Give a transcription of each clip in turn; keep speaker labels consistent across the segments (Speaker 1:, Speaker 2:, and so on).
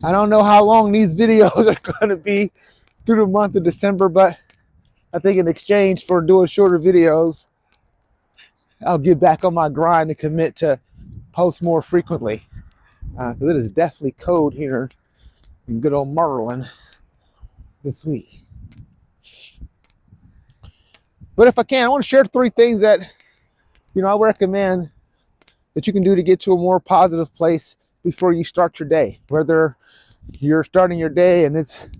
Speaker 1: I don't know how long these videos are going to be through the month of December, but I think in exchange for doing shorter videos, I'll get back on my grind and commit to post more frequently. Because it is definitely cold here in good old Maryland this week. But if I can, I want to share 3 things that, I recommend that you can do to get to a more positive place before you start your day. Whether you're starting your day and it's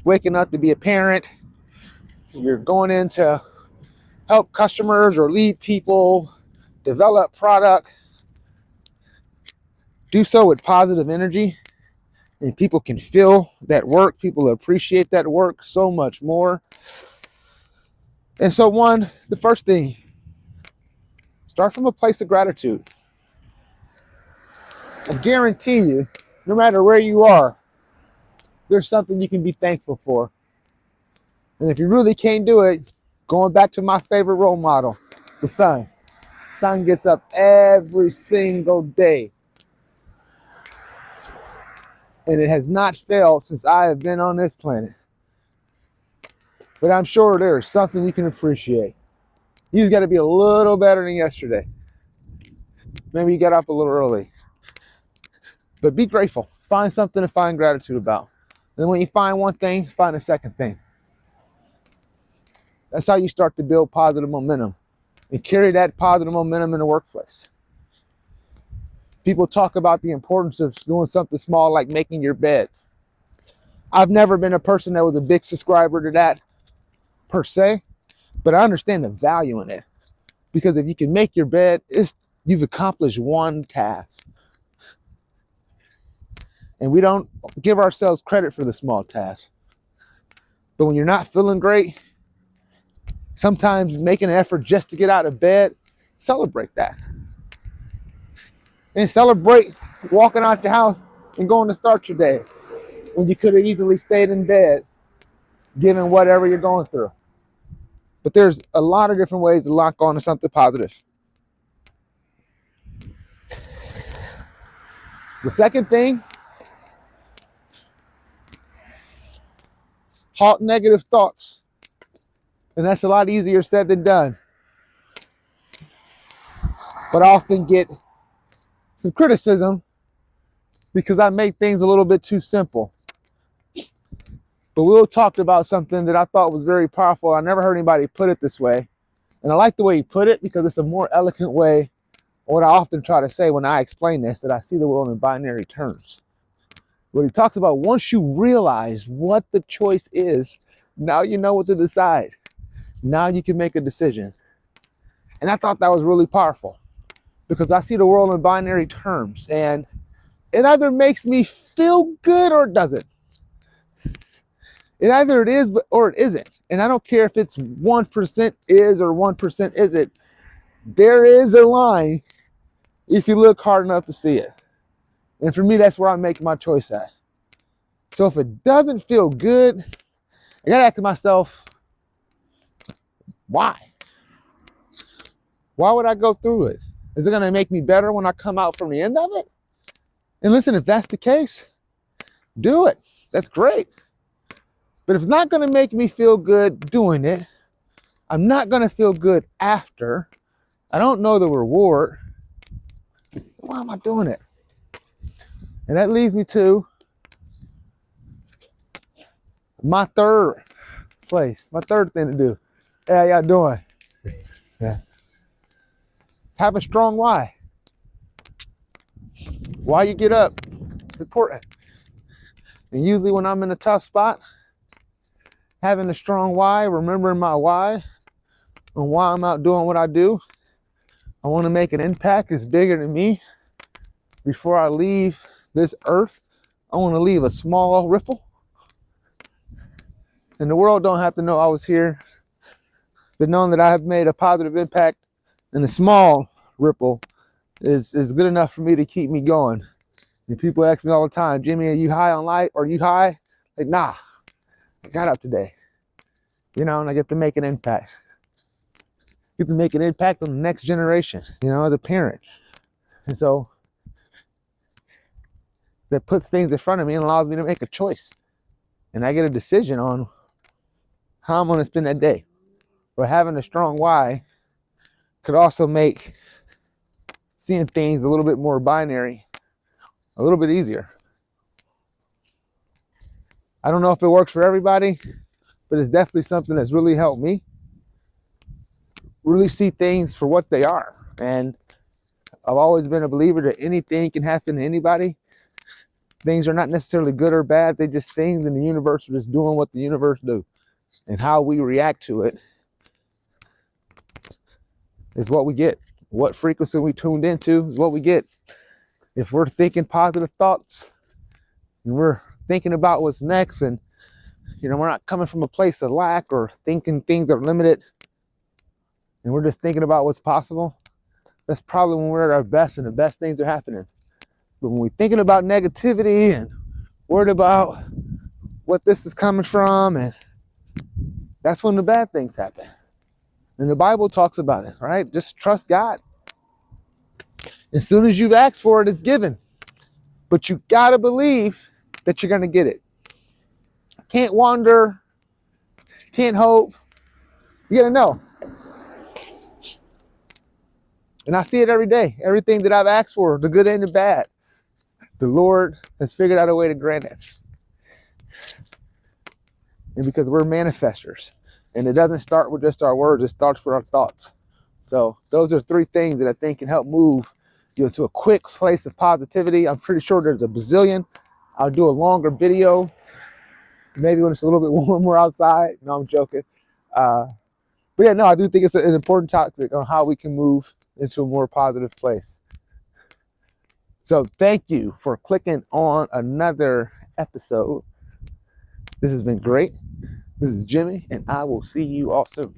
Speaker 1: waking up to be a parent, you're going in to help customers or lead people, develop product, do so with positive energy, and people can feel that work. People appreciate that work so much more. And so the first thing, start from a place of gratitude. I guarantee you, no matter where you are, there's something you can be thankful for. And if you really can't do it, going back to my favorite role model, the sun. The sun gets up every single day. And it has not failed since I have been on this planet. But I'm sure there is something you can appreciate. You just got to be a little better than yesterday. Maybe you got up a little early. But be grateful. Find something to find gratitude about. And then when you find one thing, find a second thing. That's how you start to build positive momentum and carry that positive momentum in the workplace. People talk about the importance of doing something small like making your bed. I've never been a person that was a big subscriber to that per se, but I understand the value in it. Because if you can make your bed, you've accomplished one task. And we don't give ourselves credit for the small tasks. But when you're not feeling great, sometimes making an effort just to get out of bed, celebrate that. And celebrate walking out your house and going to start your day when you could have easily stayed in bed, given whatever you're going through. But there's a lot of different ways to lock on to something positive. The second thing, halt negative thoughts. And that's a lot easier said than done. But I often get some criticism because I make things a little bit too simple. But Will talked about something that I thought was very powerful. I never heard anybody put it this way. And I like the way he put it because it's a more eloquent way, or what I often try to say when I explain this, that I see the world in binary terms. What he talks about, once you realize what the choice is, now you know what to decide. Now you can make a decision. And I thought that was really powerful because I see the world in binary terms, and it either makes me feel good or it doesn't. It either it is or it isn't. And I don't care if it's 1% is or 1% isn't. There is a line if you look hard enough to see it. And for me, that's where I make my choice at. So if it doesn't feel good, I gotta ask myself, why? Why would I go through it? Is it gonna make me better when I come out from the end of it? And listen, if that's the case, do it. That's great. But if it's not gonna make me feel good doing it, I'm not gonna feel good after, I don't know the reward, why am I doing it? And that leads me to my third thing to do. Hey, how y'all doing? Yeah. Let's have a strong why. Why you get up, it's important. And usually when I'm in a tough spot, having a strong why, remembering my why, and why I'm out doing what I do. I want to make an impact that's bigger than me. Before I leave this earth, I want to leave a small ripple. And the world don't have to know I was here, but knowing that I have made a positive impact and a small ripple is good enough for me to keep me going. And people ask me all the time, Jimmy, are you high on life? Are you high? Like, nah, I got up today. And I get to make an impact. Get to make an impact on the next generation, as a parent. And so that puts things in front of me and allows me to make a choice. And I get a decision on how I'm going to spend that day. But having a strong why could also make seeing things a little bit more binary, a little bit easier. I don't know if it works for everybody, but it's definitely something that's really helped me really see things for what they are. And I've always been a believer that anything can happen to anybody. Things are not necessarily good or bad. They're just things in the universe are just doing what the universe do. And how we react to it is what we get. What frequency we tuned into is what we get. If we're thinking positive thoughts and we're thinking about what's next, and we're not coming from a place of lack or thinking things are limited, and we're just thinking about what's possible, that's probably when we're at our best and the best things are happening. But when we're thinking about negativity and worried about what this is coming from, and that's when the bad things happen. And the Bible talks about it, right? Just trust God. As soon as you've asked for it, it's given. But you gotta believe that you're gonna get it. Can't wonder, can't hope. You gotta know. And I see it every day. Everything that I've asked for, the good and the bad, the Lord has figured out a way to grant it. And because we're manifestors, and it doesn't start with just our words, it starts with our thoughts. So those are 3 things that I think can help move you to a quick place of positivity. I'm pretty sure there's a bazillion. I'll do a longer video, maybe when it's a little bit warmer outside. No, I'm joking. But yeah, no, I do think it's an important topic on how we can move into a more positive place. So thank you for clicking on another episode. This has been great. This is Jimmy, and I will see you all soon.